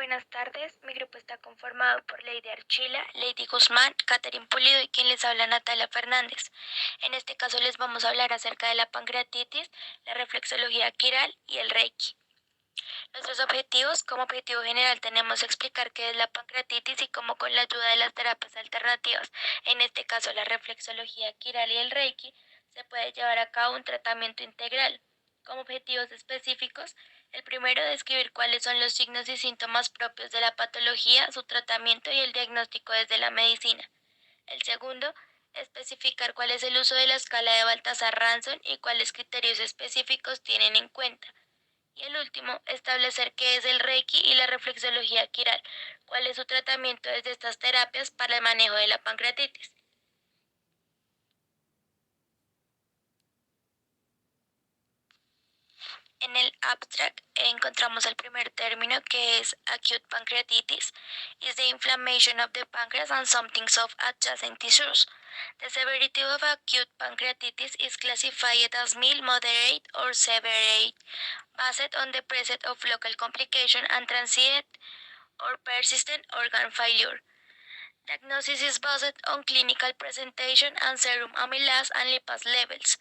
buenas tardes. Mi grupo está conformado por Lady Archila, Lady Guzmán, Catherine Pulido y quien les habla Natalia Fernández. En este caso les vamos a hablar acerca de la pancreatitis, la reflexología quiral y el Reiki. Nuestros objetivos: como objetivo general tenemos explicar qué es la pancreatitis y cómo con la ayuda de las terapias alternativas, en este caso la reflexología quiral y el Reiki, se puede llevar a cabo un tratamiento integral. Como objetivos específicos: el primero, describir cuáles son los signos y síntomas propios de la patología, su tratamiento y el diagnóstico desde la medicina. El segundo, especificar cuál es el uso de la escala de Baltasar-Ranson y cuáles criterios específicos tienen en cuenta. Y el último, establecer qué es el Reiki y la reflexología quiral, cuál es su tratamiento desde estas terapias para el manejo de la pancreatitis. En el abstract encontramos el primer término, que es acute pancreatitis, is the inflammation of the pancreas and some things of adjacent tissues. The severity of acute pancreatitis is classified as mild, moderate, or severe, based on the presence of local complication and transient or persistent organ failure. Diagnosis is based on clinical presentation and serum amylase and lipase levels.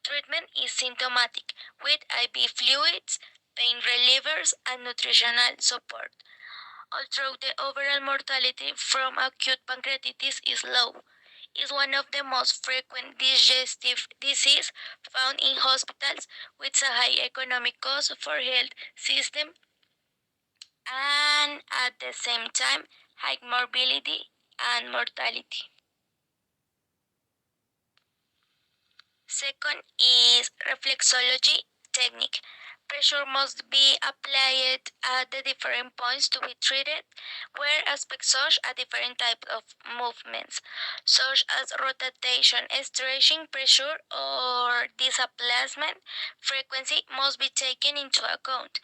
Treatment is symptomatic, with IV fluids, pain relievers, and nutritional support. Although the overall mortality from acute pancreatitis is low, it is one of the most frequent digestive diseases found in hospitals, with a high economic cost for health system and at the same time high morbidity and mortality. Second is reflexology technique. Pressure must be applied at the different points to be treated, where aspects such as different types of movements, such as rotation, stretching, pressure, or displacement, frequency must be taken into account,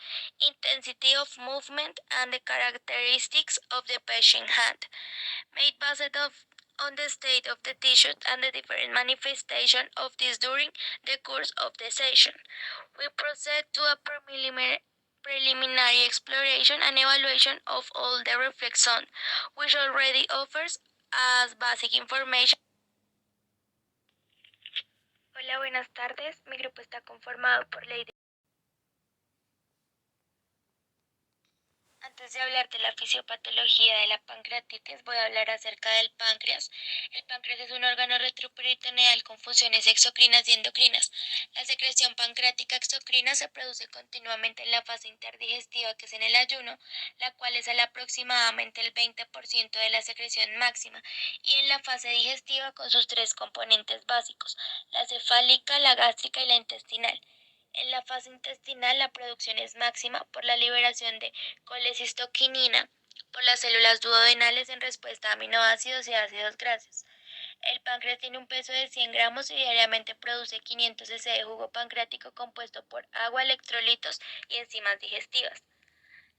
intensity of movement, and the characteristics of the patient hand, made based on the state of the tissue and the different manifestation of this during the course of the session. We proceed to a preliminary exploration and evaluation of all the reflex zone, which already offers as basic information. Hola, buenas tardes. Mi grupo está conformado por Lady. Antes de hablar de la fisiopatología de la pancreatitis, voy a hablar acerca del páncreas. El páncreas es un órgano retroperitoneal con funciones exocrinas y endocrinas. La secreción pancreática exocrina se produce continuamente en la fase interdigestiva, que es en el ayuno, la cual es aproximadamente el 20% de la secreción máxima, y en la fase digestiva con sus tres componentes básicos, la cefálica, la gástrica y la intestinal. En la fase intestinal la producción es máxima por la liberación de colecistoquinina por las células duodenales en respuesta a aminoácidos y ácidos grasos. El páncreas tiene un peso de 100 gramos y diariamente produce 500 cc de jugo pancreático compuesto por agua, electrolitos y enzimas digestivas.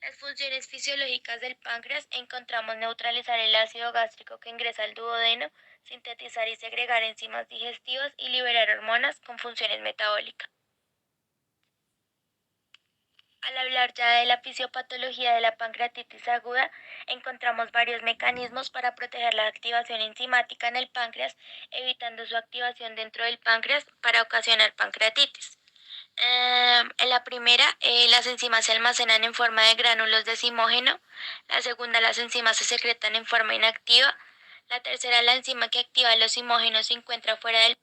Las funciones fisiológicas del páncreas encontramos neutralizar el ácido gástrico que ingresa al duodeno, sintetizar y segregar enzimas digestivas y liberar hormonas con funciones metabólicas. Al hablar ya de la fisiopatología de la pancreatitis aguda, encontramos varios mecanismos para proteger la activación enzimática en el páncreas, evitando su activación dentro del páncreas para ocasionar pancreatitis. En la primera, las enzimas se almacenan en forma de gránulos de zimógeno. La segunda, las enzimas se secretan en forma inactiva. La tercera, la enzima que activa los zimógenos se encuentra fuera del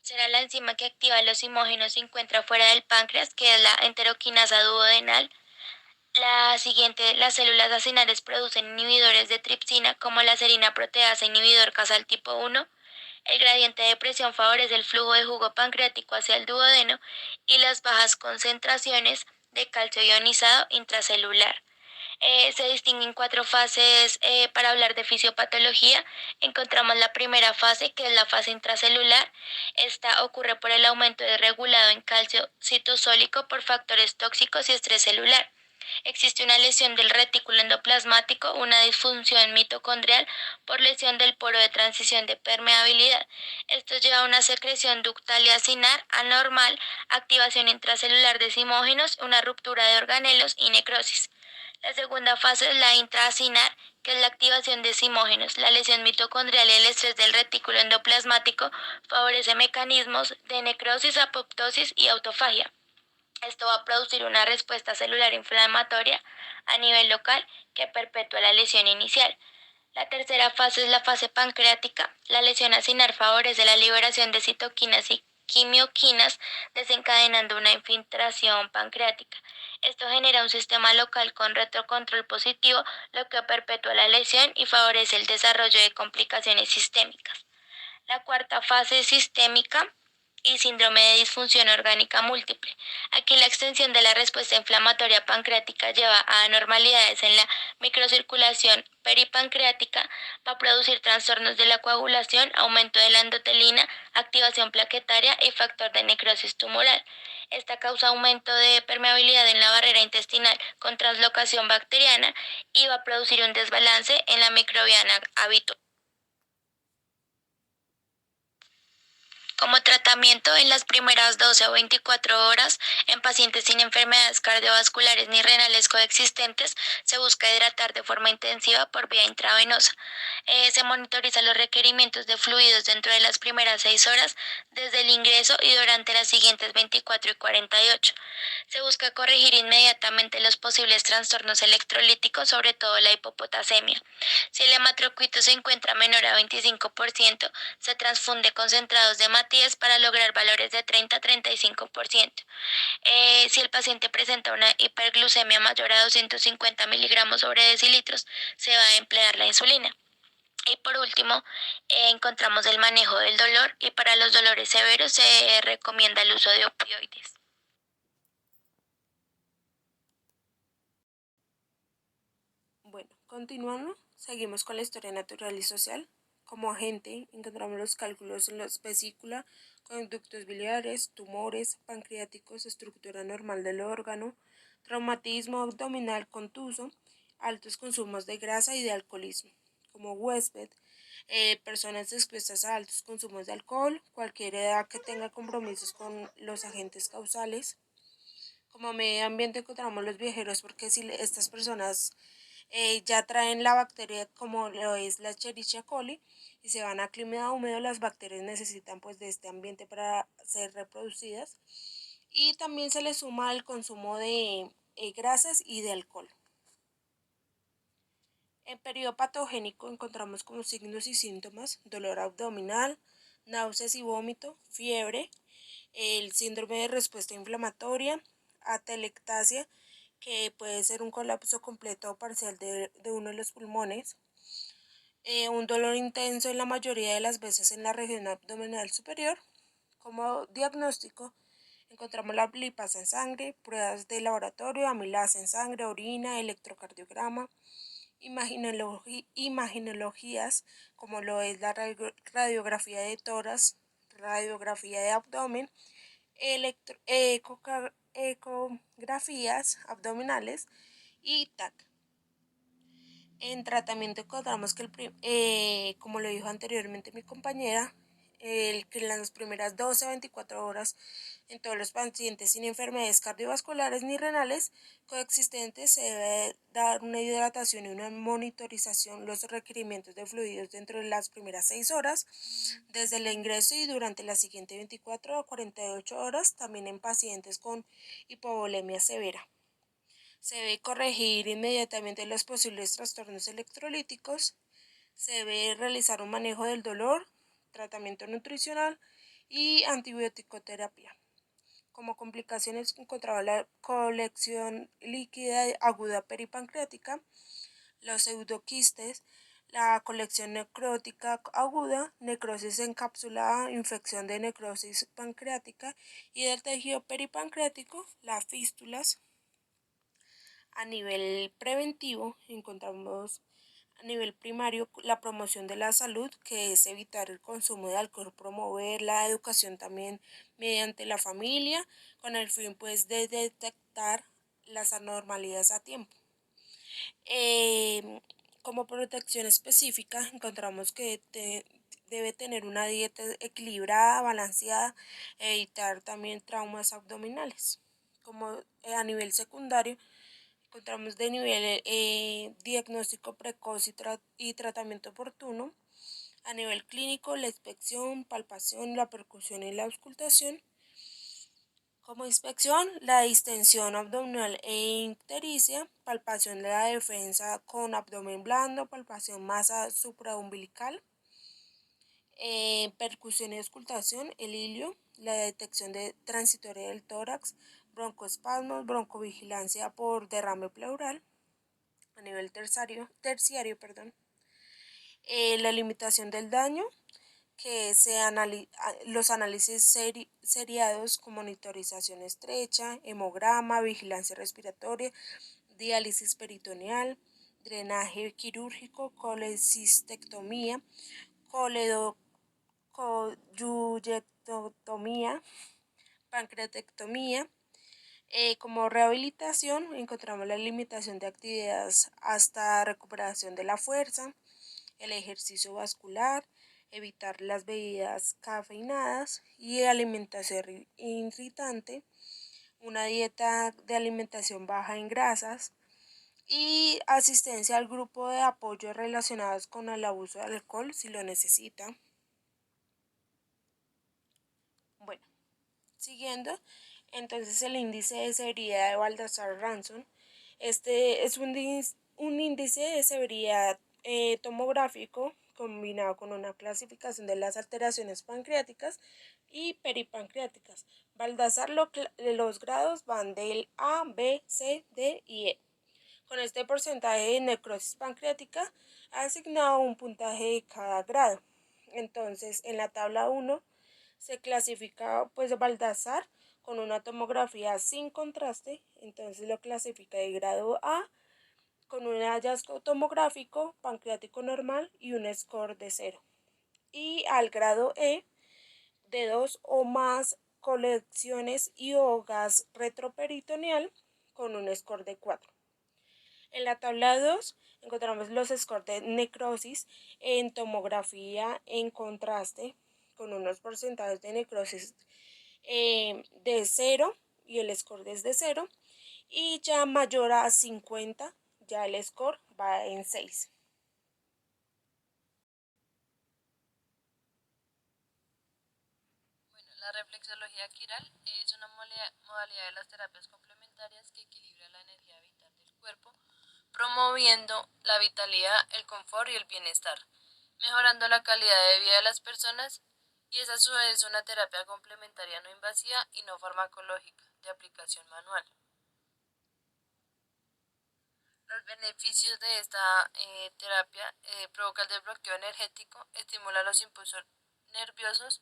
será la enzima que activa los zimógenos se encuentra fuera del páncreas, que es la enteroquinasa duodenal. La siguiente, las células acinares producen inhibidores de tripsina, como la serina proteasa inhibidor casal tipo 1. El gradiente de presión favorece el flujo de jugo pancreático hacia el duodeno y las bajas concentraciones de calcio ionizado intracelular. Se distinguen 4 fases para hablar de fisiopatología. Encontramos la primera fase, que es la fase intracelular. Esta ocurre por el aumento desregulado en calcio citosólico por factores tóxicos y estrés celular. Existe una lesión del retículo endoplasmático, una disfunción mitocondrial por lesión del poro de transición de permeabilidad. Esto lleva a una secreción ductal y acinar anormal, activación intracelular de simógenos, una ruptura de organelos y necrosis. La segunda fase es la intraacinar, que es la activación de simógenos. La lesión mitocondrial y el estrés del retículo endoplasmático favorece mecanismos de necrosis, apoptosis y autofagia. Esto va a producir una respuesta celular inflamatoria a nivel local que perpetúa la lesión inicial. La tercera fase es la fase pancreática. La lesión acinar favorece la liberación de citoquinas y quimioquinas, desencadenando una infiltración pancreática. Esto genera un sistema local con retrocontrol positivo, lo que perpetúa la lesión y favorece el desarrollo de complicaciones sistémicas. La cuarta fase es sistémica y síndrome de disfunción orgánica múltiple. Aquí la extensión de la respuesta inflamatoria pancreática lleva a anormalidades en la microcirculación peripancreática, va a producir trastornos de la coagulación, aumento de la endotelina, activación plaquetaria y factor de necrosis tumoral. Esta causa aumento de permeabilidad en la barrera intestinal con translocación bacteriana y va a producir un desbalance en la microbiana habitual. Como tratamiento, en las primeras 12 o 24 horas, en pacientes sin enfermedades cardiovasculares ni renales coexistentes, se busca hidratar de forma intensiva por vía intravenosa. Se monitorizan los requerimientos de fluidos dentro de las primeras 6 horas desde el ingreso y durante las siguientes 24 y 48. Se busca corregir inmediatamente los posibles trastornos electrolíticos, sobre todo la hipopotasemia. Si el hematrocrito se encuentra menor a 25%, se transfunde concentrados de matías para lograr valores de 30 a 35%. Si el paciente presenta una hiperglucemia mayor a 250 miligramos sobre decilitros, se va a emplear la insulina. Y por último, encontramos el manejo del dolor, y para los dolores severos se recomienda el uso de opioides. Bueno, continuando, seguimos con la historia natural y social. Como agente, encontramos los cálculos en los vesícula, conductos biliares, tumores pancreáticos, estructura normal del órgano, traumatismo abdominal contuso, altos consumos de grasa y de alcoholismo. Como huésped, personas expuestas a altos consumos de alcohol, cualquier edad que tenga compromisos con los agentes causales. Como medio ambiente encontramos los viajeros, porque si estas personas ya traen la bacteria como lo es la Escherichia coli y se van a clima húmedo, las bacterias necesitan pues de este ambiente para ser reproducidas, y también se le suma el consumo de grasas y de alcohol. En periodo patogénico encontramos como signos y síntomas dolor abdominal, náuseas y vómito, fiebre, el síndrome de respuesta inflamatoria, atelectasia, que puede ser un colapso completo o parcial de uno de los pulmones, un dolor intenso en la mayoría de las veces en la región abdominal superior. Como diagnóstico, encontramos la lipasa en sangre, pruebas de laboratorio, amilasa en sangre, orina, electrocardiograma, imaginologías como lo es la radiografía de tórax, radiografía de abdomen, ecografías abdominales y TAC. En tratamiento encontramos que, como lo dijo anteriormente mi compañera, que en las primeras 12 a 24 horas en todos los pacientes sin enfermedades cardiovasculares ni renales coexistentes se debe dar una hidratación y una monitorización los requerimientos de fluidos dentro de las primeras 6 horas desde el ingreso y durante las siguientes 24 a 48 horas, también en pacientes con hipovolemia severa. Se debe corregir inmediatamente los posibles trastornos electrolíticos, se debe realizar un manejo del dolor, tratamiento nutricional y antibiótico-terapia. Como complicaciones encontraba la colección líquida aguda peripancreática, los pseudoquistes, la colección necrótica aguda, necrosis encapsulada, infección de necrosis pancreática y del tejido peripancreático, las fístulas. A nivel preventivo encontramos a nivel primario la promoción de la salud, que es evitar el consumo de alcohol, promover la educación también mediante la familia, con el fin pues de detectar las anormalidades a tiempo. Como protección específica, encontramos que debe tener una dieta equilibrada, balanceada, evitar también traumas abdominales. Como a nivel secundario, encontramos de nivel diagnóstico precoz y tratamiento oportuno. A nivel clínico, la inspección, palpación, la percusión y la auscultación. Como inspección, la distensión abdominal e ictericia, palpación de la defensa con abdomen blando, palpación masa supraumbilical, percusión y auscultación, el ilio, la detección de transitoria del tórax, broncoespasmos, broncovigilancia por derrame pleural, a nivel terciario, la limitación del daño, que los análisis seriados con monitorización estrecha, hemograma, vigilancia respiratoria, diálisis peritoneal, drenaje quirúrgico, colecistectomía, coyuyectomía, pancreatectomía. Como rehabilitación encontramos la limitación de actividades hasta recuperación de la fuerza, el ejercicio vascular, evitar las bebidas cafeinadas y alimentación irritante, una dieta de alimentación baja en grasas y asistencia al grupo de apoyo relacionados con el abuso de alcohol si lo necesita. Bueno, siguiendo, entonces el índice de severidad de Baldassarre-Ranson. Este es un índice de severidad tomográfico combinado con una clasificación de las alteraciones pancreáticas y peripancreáticas. Baldassar los grados van del A, B, C, D y E. Con este porcentaje de necrosis pancreática ha asignado un puntaje de cada grado. Entonces, en la tabla 1 se clasifica pues Baldassar con una tomografía sin contraste, entonces lo clasifica de grado A con un hallazgo tomográfico pancreático normal y un score de 0. Y al grado E de 2 o más colecciones y o gas retroperitoneal con un score de 4. En la tabla 2 encontramos los scores de necrosis en tomografía en contraste con unos porcentajes de necrosis de 0 y el score es de 0 y ya mayor a 50 ya el score va en 6. Bueno, la reflexología quiral es una modalidad de las terapias complementarias que equilibra la energía vital del cuerpo, promoviendo la vitalidad, el confort y el bienestar, mejorando la calidad de vida de las personas y es a su vez una terapia complementaria no invasiva y no farmacológica, de aplicación manual. Los beneficios de esta terapia provoca el desbloqueo energético, estimula los impulsos nerviosos,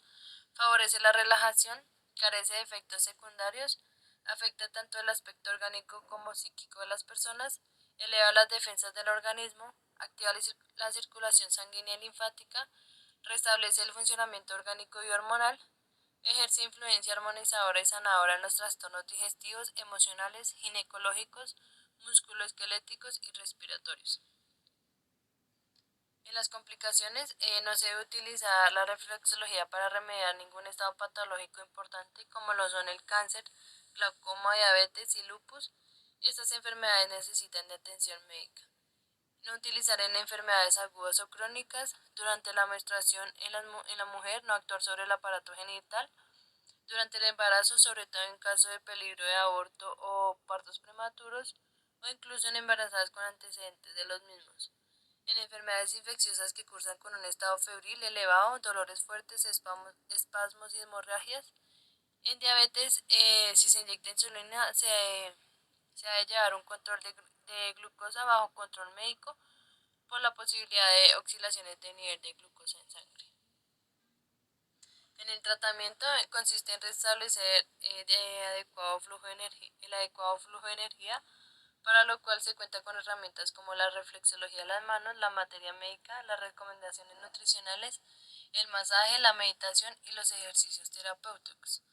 favorece la relajación, carece de efectos secundarios, afecta tanto el aspecto orgánico como psíquico de las personas, eleva las defensas del organismo, activa la circulación sanguínea y linfática, restablece el funcionamiento orgánico y hormonal, ejerce influencia armonizadora y sanadora en los trastornos digestivos, emocionales, ginecológicos, musculoesqueléticos y respiratorios. En las complicaciones, no se debe utilizar la reflexología para remediar ningún estado patológico importante como lo son el cáncer, glaucoma, diabetes y lupus. Estas enfermedades necesitan de atención médica. No utilizar en enfermedades agudas o crónicas. Durante la menstruación en la mujer no actuar sobre el aparato genital. Durante el embarazo, sobre todo en caso de peligro de aborto o partos prematuros, o incluso en embarazadas con antecedentes de los mismos. En enfermedades infecciosas que cursan con un estado febril elevado, dolores fuertes, espasmos y hemorragias. En diabetes, si se inyecta insulina, se ha de llevar un control de glucosa bajo control médico por la posibilidad de oscilaciones de nivel de glucosa en sangre. En el tratamiento consiste en restablecer el adecuado flujo de energía, para lo cual se cuenta con herramientas como la reflexología de las manos, la materia médica, las recomendaciones nutricionales, el masaje, la meditación y los ejercicios terapéuticos.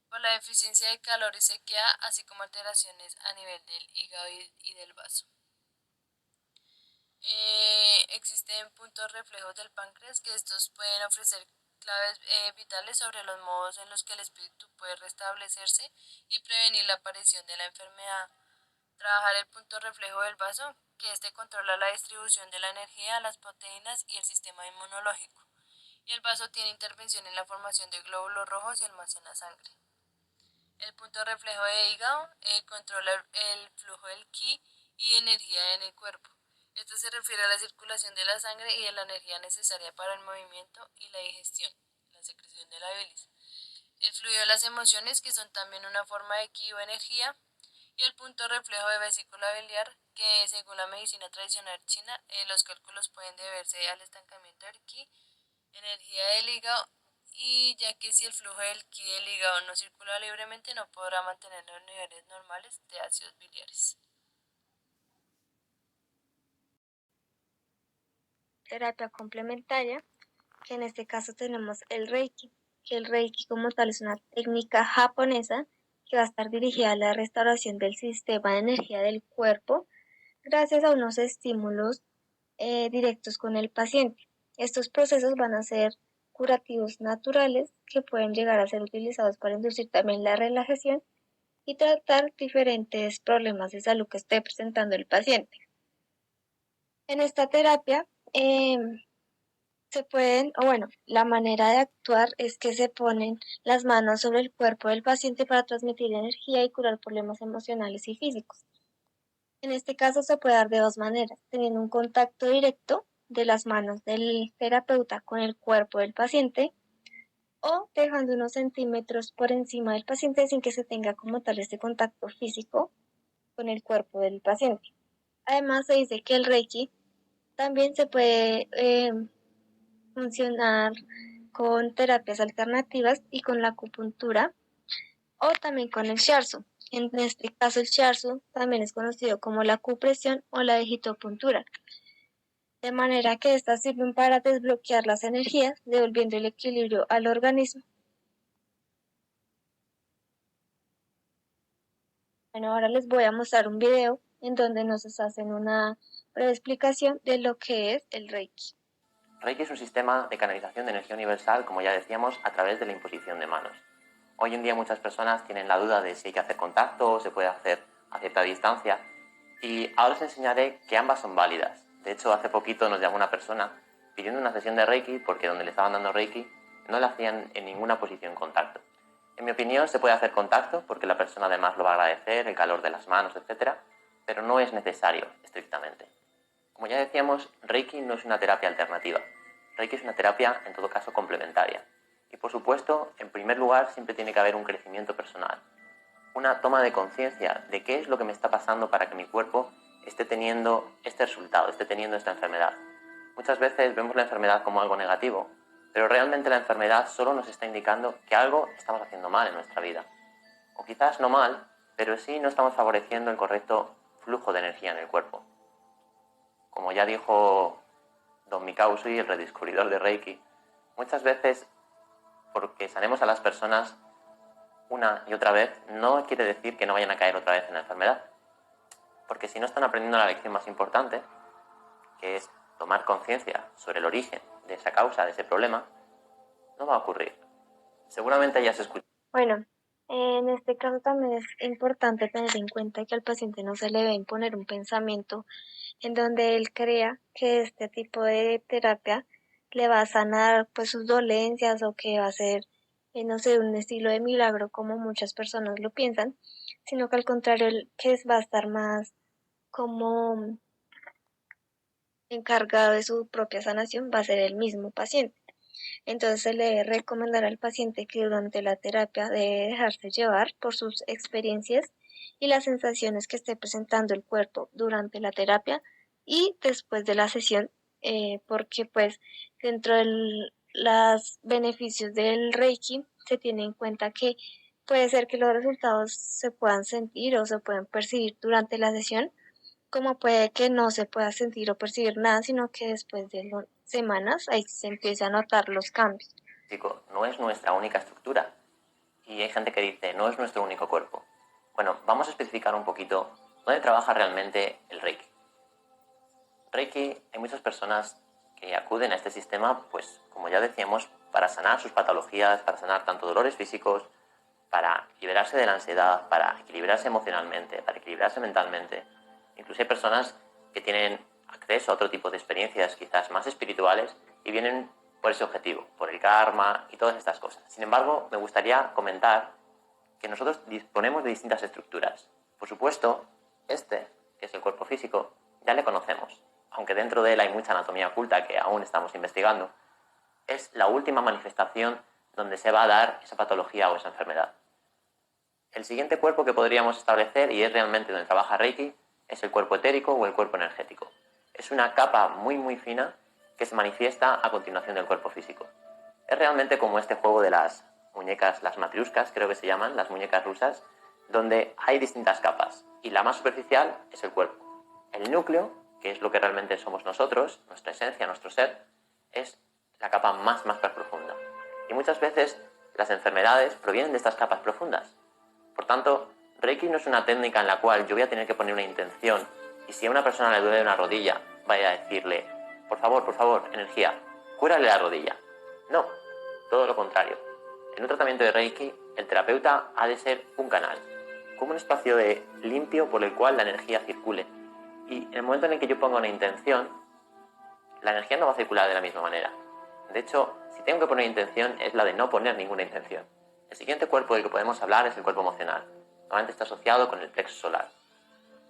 por la deficiencia de calor y sequía, así como alteraciones a nivel del hígado y del vaso. Existen puntos reflejos del páncreas que estos pueden ofrecer claves vitales sobre los modos en los que el espíritu puede restablecerse y prevenir la aparición de la enfermedad. Trabajar el punto reflejo del vaso, que este controla la distribución de la energía, las proteínas y el sistema inmunológico. Y el vaso tiene intervención en la formación de glóbulos rojos y almacena sangre. El punto reflejo de hígado controla el flujo del ki y energía en el cuerpo. Esto se refiere a la circulación de la sangre y de la energía necesaria para el movimiento y la digestión, la secreción de la bilis. El fluido de las emociones, que son también una forma de ki o energía, y el punto reflejo de vesícula biliar, que según la medicina tradicional china, los cálculos pueden deberse al estancamiento del ki, energía del hígado, y ya que si el flujo del ki del hígado no circula libremente, no podrá mantener los niveles normales de ácidos biliares. Terapia complementaria, que en este caso tenemos el Reiki, que el Reiki como tal es una técnica japonesa que va a estar dirigida a la restauración del sistema de energía del cuerpo gracias a unos estímulos directos con el paciente. Estos procesos van a ser curativos naturales que pueden llegar a ser utilizados para inducir también la relajación y tratar diferentes problemas de salud que esté presentando el paciente. En esta terapia se pueden, o bueno, la manera de actuar es que se ponen las manos sobre el cuerpo del paciente para transmitir energía y curar problemas emocionales y físicos. En este caso se puede dar de dos maneras, teniendo un contacto directo de las manos del terapeuta con el cuerpo del paciente o dejando unos centímetros por encima del paciente sin que se tenga como tal este contacto físico con el cuerpo del paciente. Además se dice que el Reiki también se puede funcionar con terapias alternativas y con la acupuntura o también con el shiatsu. En este caso el shiatsu también es conocido como la acupresión o la digitopuntura, de manera que estas sirven para desbloquear las energías, devolviendo el equilibrio al organismo. Bueno, ahora les voy a mostrar un video en donde nos hacen una breve explicación de lo que es el Reiki. Reiki es un sistema de canalización de energía universal, como ya decíamos, a través de la imposición de manos. Hoy en día muchas personas tienen la duda de si hay que hacer contacto o se puede hacer a cierta distancia, y ahora os enseñaré que ambas son válidas. De hecho, hace poquito nos llamó una persona pidiendo una sesión de Reiki porque donde le estaban dando Reiki no le hacían en ninguna posición contacto. En mi opinión se puede hacer contacto porque la persona además lo va a agradecer, el calor de las manos, etc., pero no es necesario estrictamente. Como ya decíamos, Reiki no es una terapia alternativa. Reiki es una terapia, en todo caso, complementaria. Y por supuesto, en primer lugar, siempre tiene que haber un crecimiento personal. Una toma de conciencia de qué es lo que me está pasando para que mi cuerpo esté teniendo este resultado, esté teniendo esta enfermedad. Muchas veces vemos la enfermedad como algo negativo, pero realmente la enfermedad solo nos está indicando que algo estamos haciendo mal en nuestra vida. O quizás no mal, pero sí no estamos favoreciendo el correcto flujo de energía en el cuerpo. Como ya dijo Don Mikao Usui, el redescubridor de Reiki, muchas veces porque sanemos a las personas una y otra vez no quiere decir que no vayan a caer otra vez en la enfermedad. Porque si no están aprendiendo la lección más importante, que es tomar conciencia sobre el origen de esa causa, de ese problema, no va a ocurrir. Seguramente hayas escuchado. Bueno, en este caso también es importante tener en cuenta que al paciente no se le debe imponer un pensamiento en donde él crea que este tipo de terapia le va a sanar pues sus dolencias o que va a ser, no sé, un estilo de milagro como muchas personas lo piensan, sino que al contrario, el que va a estar más como encargado de su propia sanación va a ser el mismo paciente. Entonces se le debe recomendar al paciente que durante la terapia debe dejarse llevar por sus experiencias y las sensaciones que esté presentando el cuerpo durante la terapia y después de la sesión, porque pues dentro de los beneficios del Reiki se tiene en cuenta que puede ser que los resultados se puedan sentir o se puedan percibir durante la sesión, como puede que no se pueda sentir o percibir nada, sino que después de semanas ahí se empieza a notar los cambios. No es nuestra única estructura Y hay gente que dice, no es nuestro único cuerpo. Bueno, vamos a especificar un poquito dónde trabaja realmente el Reiki. Reiki, hay muchas personas que acuden a este sistema, pues como ya decíamos, para sanar sus patologías, para sanar tanto dolores físicos, para liberarse de la ansiedad, para equilibrarse emocionalmente, para equilibrarse mentalmente. Incluso hay personas que tienen acceso a otro tipo de experiencias quizás más espirituales y vienen por ese objetivo, por el karma y todas estas cosas. Sin embargo, me gustaría comentar que nosotros disponemos de distintas estructuras. Por supuesto, este, que es el cuerpo físico, ya le conocemos, aunque dentro de él hay mucha anatomía oculta que aún estamos investigando. Es la última manifestación donde se va a dar esa patología o esa enfermedad. El siguiente cuerpo que podríamos establecer, y es realmente donde trabaja Reiki, es el cuerpo etérico o el cuerpo energético. Es una capa muy fina que se manifiesta a continuación del cuerpo físico. Es realmente como este juego de las muñecas, las matriuscas, creo que se llaman, las muñecas rusas, donde hay distintas capas, y la más superficial es el cuerpo. El núcleo, que es lo que realmente somos nosotros, nuestra esencia, nuestro ser, es la capa más profunda. Y muchas veces las enfermedades provienen de estas capas profundas. Por tanto, Reiki no es una técnica en la cual yo voy a tener que poner una intención y si a una persona le duele una rodilla, vaya a decirle, por favor, energía, cúrale la rodilla. No, todo lo contrario. En un tratamiento de Reiki, el terapeuta ha de ser un canal, como un espacio limpio por el cual la energía circule. Y en el momento en el que yo ponga una intención, la energía no va a circular de la misma manera. De hecho, si tengo que poner intención, es la de no poner ninguna intención. El siguiente cuerpo del que podemos hablar es el cuerpo emocional. Normalmente está asociado con el plexo solar.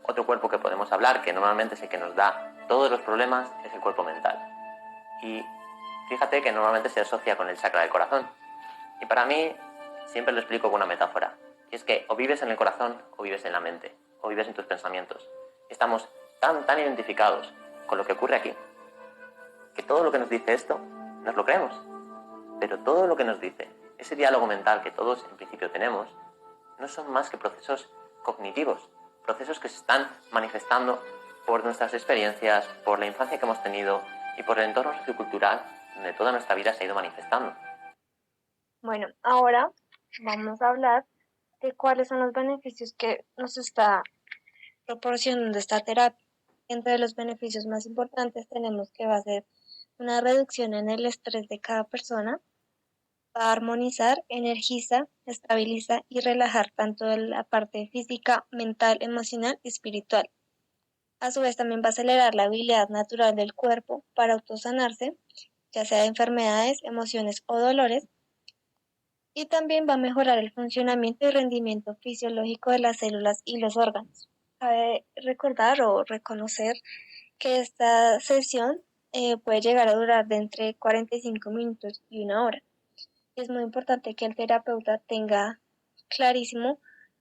Otro cuerpo que podemos hablar, que normalmente es el que nos da todos los problemas, es el cuerpo mental. Y fíjate que normalmente se asocia con el chakra del corazón. Y para mí, siempre lo explico con una metáfora. Y es que o vives en el corazón o vives en la mente, o vives en tus pensamientos. Estamos tan identificados con lo que ocurre aquí, que todo lo que nos dice esto, nos lo creemos. Pero todo lo que nos dice, ese diálogo mental que todos en principio tenemos, no son más que procesos cognitivos, procesos que se están manifestando por nuestras experiencias, por la infancia que hemos tenido y por el entorno sociocultural donde toda nuestra vida se ha ido manifestando. Bueno, ahora vamos a hablar de cuáles son los beneficios que nos está proporcionando esta terapia. Entre los beneficios más importantes tenemos que va a ser una reducción en el estrés de cada persona, va a armonizar, energiza, estabiliza y relajar tanto la parte física, mental, emocional y espiritual. A su vez también va a acelerar la habilidad natural del cuerpo para autosanarse, ya sea de enfermedades, emociones o dolores, y también va a mejorar el funcionamiento y rendimiento fisiológico de las células y los órganos. Cabe recordar o reconocer que esta sesión puede llegar a durar de entre 45 minutos y una hora. Es muy importante que el terapeuta tenga clarísimo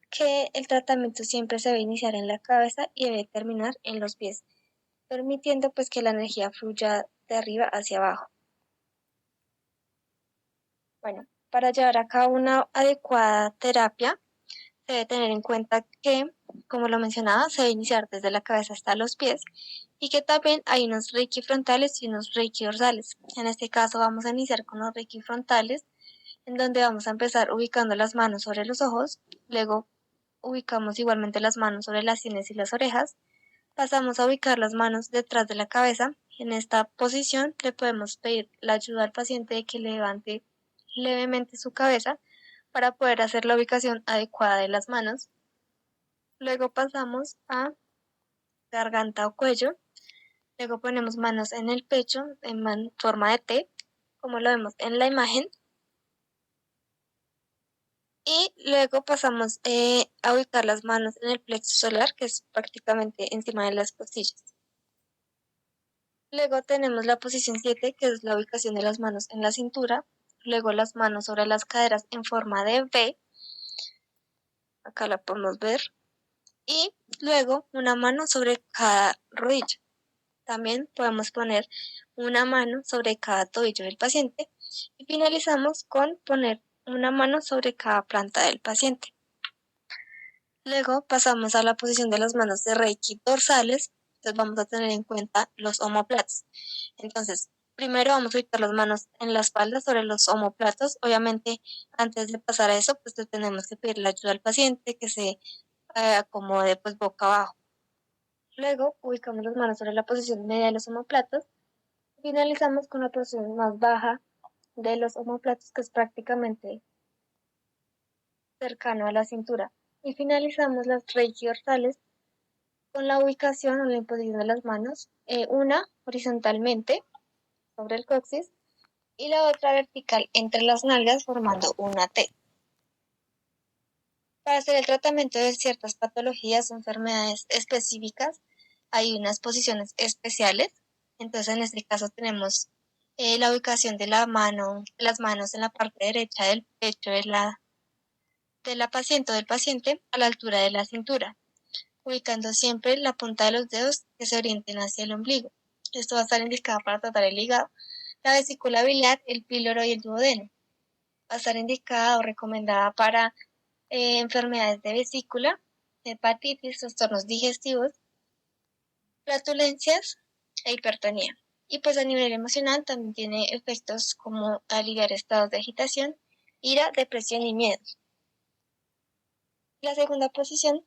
que el tratamiento siempre se debe iniciar en la cabeza y debe terminar en los pies, permitiendo pues que la energía fluya de arriba hacia abajo. Bueno, para llevar a cabo una adecuada terapia, se debe tener en cuenta que, como lo mencionaba, se debe iniciar desde la cabeza hasta los pies y que también hay unos reiki frontales y unos reiki dorsales. En este caso vamos a iniciar con los reiki frontales, en donde vamos a empezar ubicando las manos sobre los ojos, luego ubicamos igualmente las manos sobre las sienes y las orejas, pasamos a ubicar las manos detrás de la cabeza. En esta posición le podemos pedir la ayuda al paciente de que levante levemente su cabeza para poder hacer la ubicación adecuada de las manos. Luego pasamos a garganta o cuello. Luego ponemos manos en el pecho en forma de T, como lo vemos en la imagen. Y luego pasamos a ubicar las manos en el plexo solar, que es prácticamente encima de las costillas. Luego tenemos la posición 7, que es la ubicación de las manos en la cintura. Luego las manos sobre las caderas en forma de V. Acá la podemos ver. Y luego una mano sobre cada rodilla. También podemos poner una mano sobre cada tobillo del paciente. Y finalizamos con poner una mano sobre cada planta del paciente. Luego pasamos a la posición de las manos de Reiki dorsales. Entonces vamos a tener en cuenta los omóplatos. Entonces, Primero vamos a ubicar las manos en la espalda sobre los omóplatos. Obviamente, antes de pasar a eso, pues tenemos que pedirle ayuda al paciente que se acomode pues boca abajo. Luego ubicamos las manos sobre la posición media de los omóplatos. Finalizamos con la posición más baja de los omóplatos, que es prácticamente cercano a la cintura. Y finalizamos las dorsales con la ubicación o la imposición de las manos, una horizontalmente sobre el coxis y la otra vertical entre las nalgas formando una T. Para hacer el tratamiento de ciertas patologías o enfermedades específicas hay unas posiciones especiales. Entonces en este caso tenemos la ubicación de la mano, las manos en la parte derecha del pecho de la paciente o del paciente a la altura de la cintura, ubicando siempre la punta de los dedos que se orienten hacia el ombligo. Esto va a estar indicado para tratar el hígado, la vesícula biliar, el píloro y el duodeno. Va a estar indicada o recomendada para enfermedades de vesícula, hepatitis, trastornos digestivos, flatulencias e hipertonía. Y pues a nivel emocional también tiene efectos como aliviar estados de agitación, ira, depresión y miedo. La segunda posición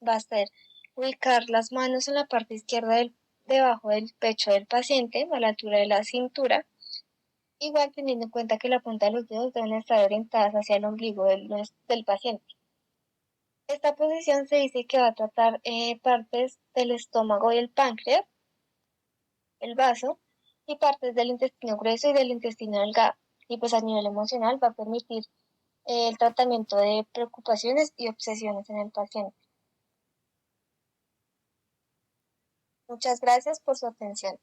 va a ser ubicar las manos en la parte izquierda debajo del pecho del paciente, a la altura de la cintura, igual teniendo en cuenta que la punta de los dedos deben estar orientadas hacia el ombligo del paciente. Esta posición se dice que va a tratar partes del estómago y el páncreas, el vaso, y partes del intestino grueso y del intestino delgado. Y pues a nivel emocional va a permitir el tratamiento de preocupaciones y obsesiones en el paciente. Muchas gracias por su atención.